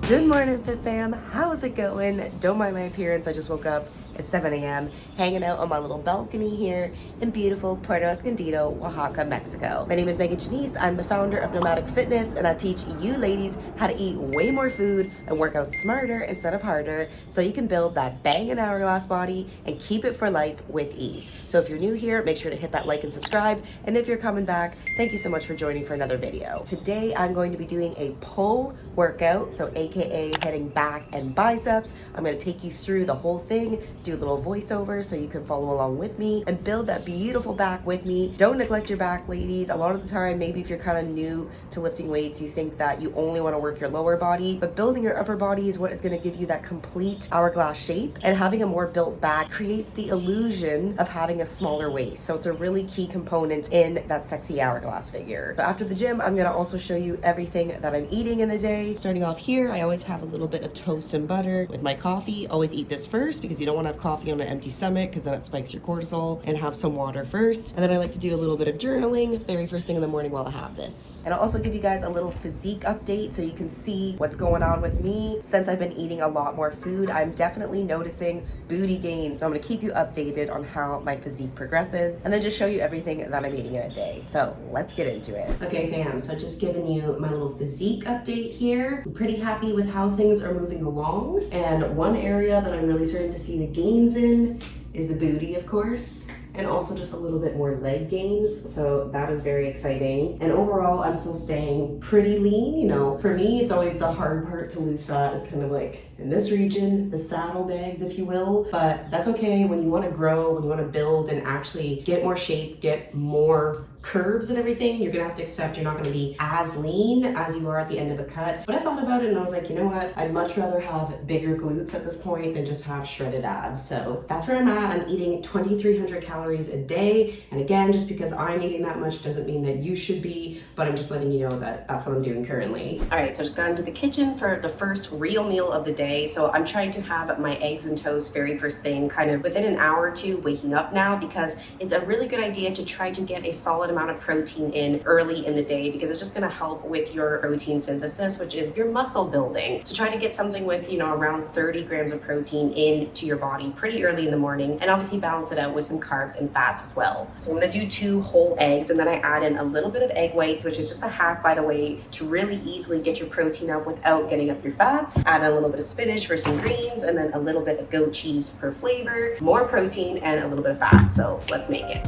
Good morning, Fit Fam. How's it going? Don't mind my appearance. I just woke up at 7 a.m. hanging out on my little balcony here in beautiful Puerto Escondido, Oaxaca, Mexico. My name is Megan Janice. I'm the founder of Nomadic Fitness, and I teach you ladies how to eat way more food and work out smarter instead of harder so you can build that banging hourglass body and keep it for life with ease. So if you're new here, make sure to hit that like and subscribe. And if you're coming back, thank you so much for joining for another video. Today, I'm going to be doing a pull workout, so AKA heading back and biceps. I'm going to take you through the whole thing, do a little voiceover so you can follow along with me and build that beautiful back with me. Don't neglect your back, ladies. A lot of the time, maybe if you're kind of new to lifting weights, you think that you only want to work your lower body, but building your upper body is what is going to give you that complete hourglass shape, and having a more built back creates the illusion of having a smaller waist. So it's a really key component in that sexy hourglass figure. So after the gym, I'm going to also show you everything that I'm eating in the day. Starting off here, I always have a little bit of toast and butter with my coffee. Always eat this first because you don't want to have coffee on an empty stomach because then it spikes your cortisol, and have some water first. And then I like to do a little bit of journaling very first thing in the morning while I have this. And I'll also give you guys a little physique update so you can see what's going on with me. Since I've been eating a lot more food, I'm definitely noticing booty gains. So I'm going to keep you updated on how my physique progresses and then just show you everything that I'm eating in a day. So let's get into it. Okay, fam, so just giving you my little physique update here. I'm pretty happy with how things are moving along. And one area that I'm really starting to see the gains in is the booty, of course, and also just a little bit more leg gains. So that is very exciting. And overall, I'm still staying pretty lean. You know, for me, it's always the hard part to lose fat is kind of like in this region, the saddlebags, if you will. But that's okay. When you want to grow, when you want to build and actually get more shape, get more curves and everything, you're gonna have to accept you're not gonna be as lean as you are at the end of a cut. But I thought about it and I was like, you know what? I'd much rather have bigger glutes at this point than just have shredded abs. So that's where I'm at. I'm eating 2,300 calories a day. And again, just because I'm eating that much doesn't mean that you should be, but I'm just letting you know that that's what I'm doing currently. All right, so I just got into the kitchen for the first real meal of the day. So I'm trying to have my eggs and toast very first thing, kind of within an hour or two of waking up now, because it's a really good idea to try to get a solid amount of protein in early in the day, because it's just going to help with your protein synthesis, which is your muscle building. So try to get something with, you know, around 30 grams of protein into your body pretty early in the morning, and obviously balance it out with some carbs and fats as well. So I'm going to do 2 whole eggs, and then I add in a little bit of egg whites, which is just a hack, by the way, to really easily get your protein up without getting up your fats. Add a little bit of spinach for some greens, and then a little bit of goat cheese for flavor, more protein, and a little bit of fat. So let's make it.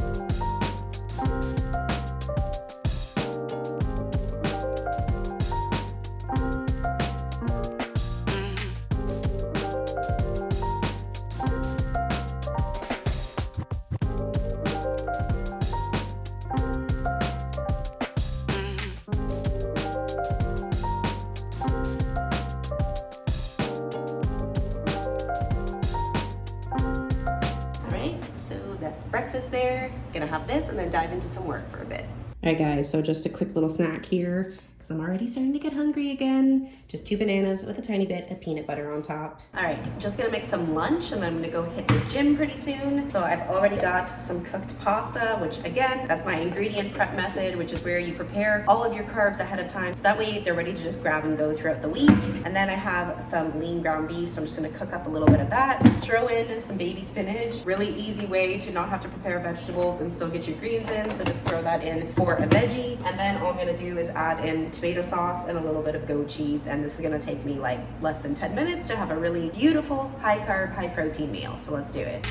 That's breakfast there. Gonna have this and then dive into some work for a bit. All right, guys, so just a quick little snack here because I'm already starting to get hungry again. Just 2 bananas with a tiny bit of peanut butter on top. All right, just gonna make some lunch and then I'm gonna go hit the gym pretty soon. So I've already got some cooked pasta, which again, that's my ingredient prep method, which is where you prepare all of your carbs ahead of time. So that way they're ready to just grab and go throughout the week. And then I have some lean ground beef, so I'm just gonna cook up a little bit of that. Throw in some baby spinach. Really easy way to not have to prepare vegetables and still get your greens in. So just throw that in for a veggie. And then all I'm gonna do is add in tomato sauce and a little bit of goat cheese. And this is gonna take me like less than 10 minutes to have a really beautiful, high carb, high protein meal. So let's do it.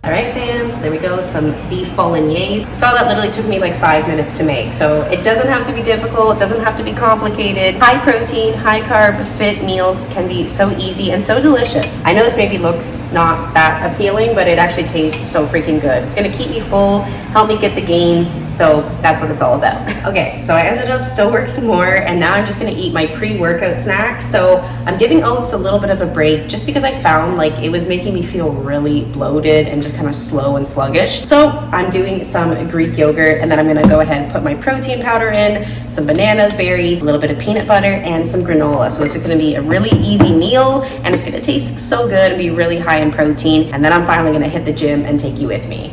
All right, fam, so there we go, some beef bolognese. Saw that literally took me like 5 minutes to make. So it doesn't have to be difficult, it doesn't have to be complicated. High protein, high carb, fit meals can be so easy and so delicious. I know this maybe looks not that appealing, but it actually tastes so freaking good. It's gonna keep me full, help me get the gains, so that's what it's all about. Okay, so I ended up still working more, and now I'm just gonna eat my pre-workout snacks. So I'm giving oats a little bit of a break just because I found like it was making me feel really bloated and just kind of slow in feeling sluggish. So I'm doing some Greek yogurt, and then I'm gonna go ahead and put my protein powder in, some bananas, berries, a little bit of peanut butter, and some granola. So this is gonna be a really easy meal, and it's gonna taste so good and be really high in protein. And then I'm finally gonna hit the gym and take you with me.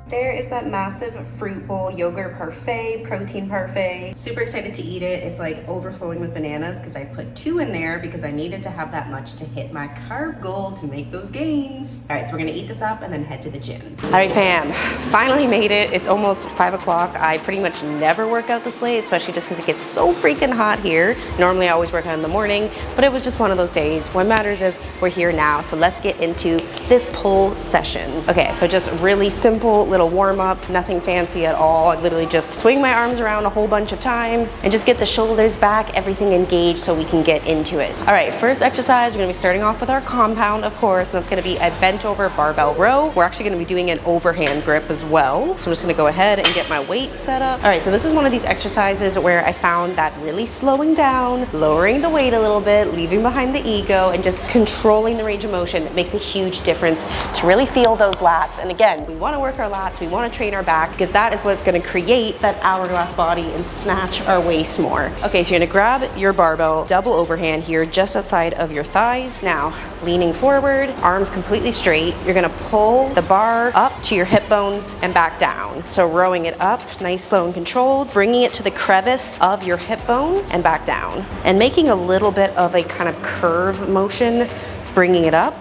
There is that massive fruit bowl yogurt parfait, protein parfait. Super excited to eat it. It's like overflowing with bananas because I put 2 in there because I needed to have that much to hit my carb goal to make those gains. All right, so we're gonna eat this up and then head to the gym. All right, fam, finally made it. It's almost 5 o'clock. I pretty much never work out this late, especially just because it gets so freaking hot here. Normally I always work out in the morning, but it was just one of those days. What matters is we're here now, so let's get into this pull session. Okay, so just really simple little warm up, nothing fancy at all. I literally just swing my arms around a whole bunch of times and just get the shoulders back, everything engaged so we can get into it. All right, first exercise, we're gonna be starting off with our compound, of course, and that's gonna be a bent over barbell row. We're actually gonna be doing an overhand grip as well. So I'm just gonna go ahead and get my weight set up. All right, so this is one of these exercises where I found that really slowing down, lowering the weight a little bit, leaving behind the ego, and just controlling the range of motion makes a huge difference to really feel those lats. And again, we wanna work our lats, we wanna train our back because that is what's gonna create that hourglass body and snatch our waist more. Okay, so you're gonna grab your barbell, double overhand here just outside of your thighs. Now, leaning forward, arms completely straight. You're gonna pull the bar up to your hip bones and back down. So rowing it up, nice, slow, and controlled, bringing it to the crevice of your hip bone and back down. And making a little bit of a kind of curve motion, bringing it up,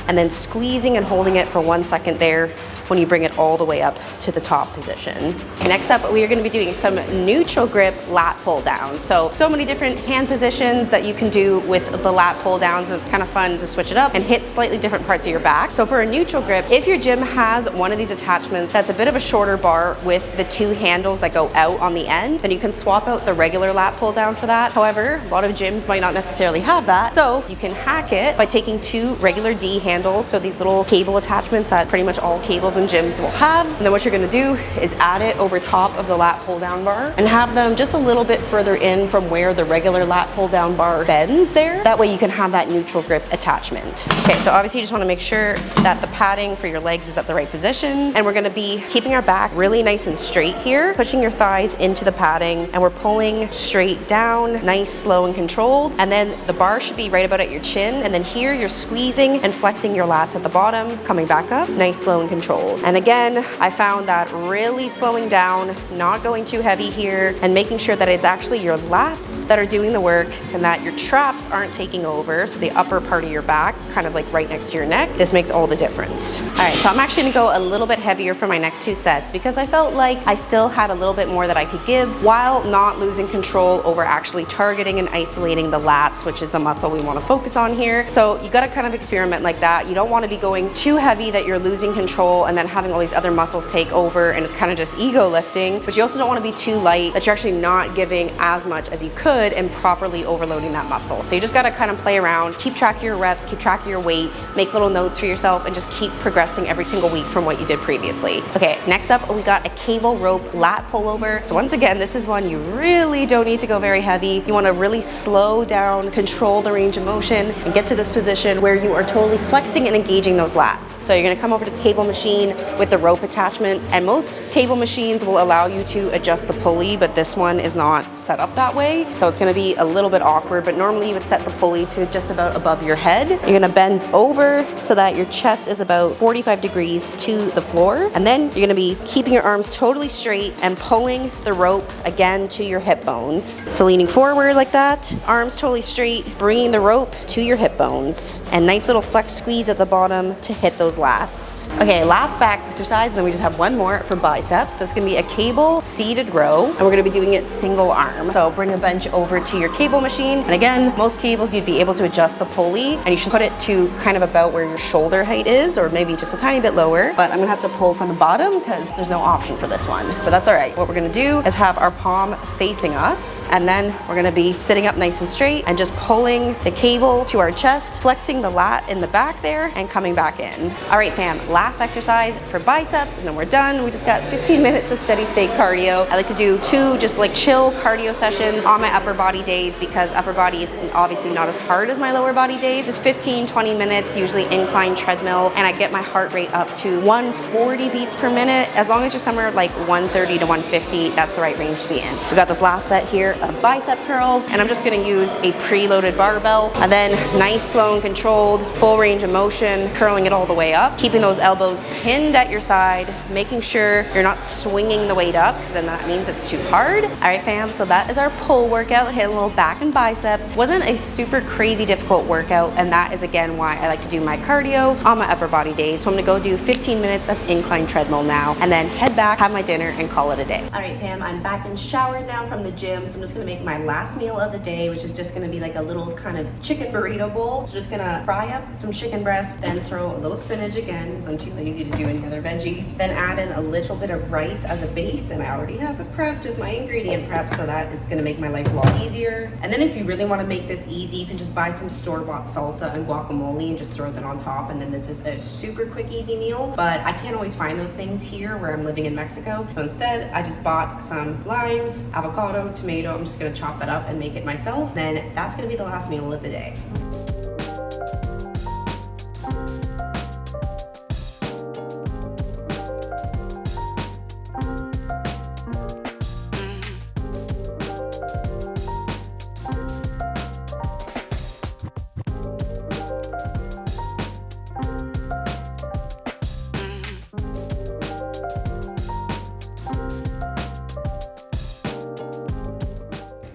and then squeezing and holding it for 1 second there when you bring it all the way up to the top position. Next up, we are gonna be doing some neutral grip lat pull downs. So many different hand positions that you can do with the lat pull downs, and it's kind of fun to switch it up and hit slightly different parts of your back. So for a neutral grip, if your gym has one of these attachments that's a bit of a shorter bar with the 2 handles that go out on the end, then you can swap out the regular lat pull down for that. However, a lot of gyms might not necessarily have that. So you can hack it by taking 2 regular D handles, so these little cable attachments that pretty much all cables and gyms will have. And then what you're gonna do is add it over top of the lat pull down bar and have them just a little bit further in from where the regular lat pull down bar bends there. That way you can have that neutral grip attachment. Okay, so obviously you just wanna make sure that the padding for your legs is at the right position. And we're gonna be keeping our back really nice and straight here, pushing your thighs into the padding, and we're pulling straight down, nice, slow, and controlled. And then the bar should be right about at your chin. And then here you're squeezing and flexing your lats at the bottom, coming back up, nice, slow, and controlled. And again, I found that really slowing down, not going too heavy here, and making sure that it's actually your lats that are doing the work and that your traps aren't taking over, so the upper part of your back, kind of like right next to your neck. This makes all the difference. All right, so I'm actually gonna go a little bit heavier for my next 2 sets because I felt like I still had a little bit more that I could give while not losing control over actually targeting and isolating the lats, which is the muscle we wanna focus on here. So you gotta kind of experiment like that. You don't wanna be going too heavy that you're losing control and then having all these other muscles take over and it's kind of just ego lifting, but you also don't want to be too light that you're actually not giving as much as you could and properly overloading that muscle. So you just got to kind of play around, keep track of your reps, keep track of your weight, make little notes for yourself, and just keep progressing every single week from what you did previously. Okay, next up we got a cable rope lat pullover. So once again, this is one you really don't need to go very heavy. You want to really slow down, control the range of motion, and get to this position where you are totally flexing and engaging those lats. So you're going to come over to the cable machine with the rope attachment, and most cable machines will allow you to adjust the pulley, but this one is not set up that way, so it's going to be a little bit awkward. But normally you would set the pulley to just about above your head. You're going to bend over so that your chest is about 45 degrees to the floor, and then you're going to be keeping your arms totally straight and pulling the rope again to your hip bones. So leaning forward like that, arms totally straight, bringing the rope to your hip bones, and nice little flex squeeze at the bottom to hit those lats. Okay, last back exercise, and then we just have one more for biceps. That's gonna be a cable seated row, and we're gonna be doing it single arm. So bring a bench over to your cable machine. And again, most cables you'd be able to adjust the pulley, and you should put it to kind of about where your shoulder height is, or maybe just a tiny bit lower. But I'm gonna have to pull from the bottom because there's no option for this one, but that's all right. What we're gonna do is have our palm facing us, and then we're gonna be sitting up nice and straight and just pulling the cable to our chest, flexing the lat in the back there, and coming back in. All right, fam, last exercise for biceps, and then we're done. We just got 15 minutes of steady state cardio. I like to do 2 just like chill cardio sessions on my upper body days, because upper body is obviously not as hard as my lower body days. Just 15-20 minutes, usually incline treadmill, and I get my heart rate up to 140 beats per minute. As long as you're somewhere like 130 to 150, that's the right range to be in. We got this last set here of bicep curls, and I'm just gonna use a preloaded barbell, and then nice, slow and controlled, full range of motion, curling it all the way up, keeping those elbows pinned at your side, making sure you're not swinging the weight up, because then that means it's too hard. All right, fam, so that is our pull workout, hitting a little back and biceps. Wasn't a super crazy difficult workout, and that is again why I like to do my cardio on my upper body days. So I'm gonna go do 15 minutes of incline treadmill now, and then head back, have my dinner, and call it a day. All right, fam, I'm back and showered now from the gym, so I'm just gonna make my last meal of the day, which is just gonna be like a little kind of chicken burrito bowl. So just gonna fry up some chicken breast, then throw a little spinach again, because I'm too lazy to do any other veggies. Then add in a little bit of rice as a base, and I already have it prepped with my ingredient prep, so that is gonna make my life a lot easier. And then if you really wanna make this easy, you can just buy some store-bought salsa and guacamole and just throw that on top, and then this is a super quick, easy meal. But I can't always find those things here where I'm living in Mexico, so instead I just bought some limes, avocado, tomato. I'm just gonna chop that up and make it myself. Then that's gonna be the last meal of the day.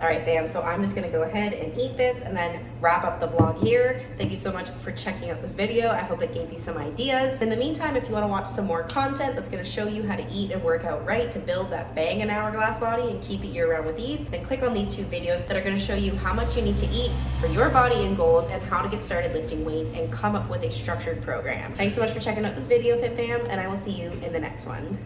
All right, fam, so I'm just gonna go ahead and eat this and then wrap up the vlog here. Thank you so much for checking out this video. I hope it gave you some ideas. In the meantime, if you wanna watch some more content that's gonna show you how to eat and work out right to build that bang and hourglass body and keep it year-round with ease, then click on these 2 videos that are gonna show you how much you need to eat for your body and goals, and how to get started lifting weights and come up with a structured program. Thanks so much for checking out this video, Fit Fam, and I will see you in the next one.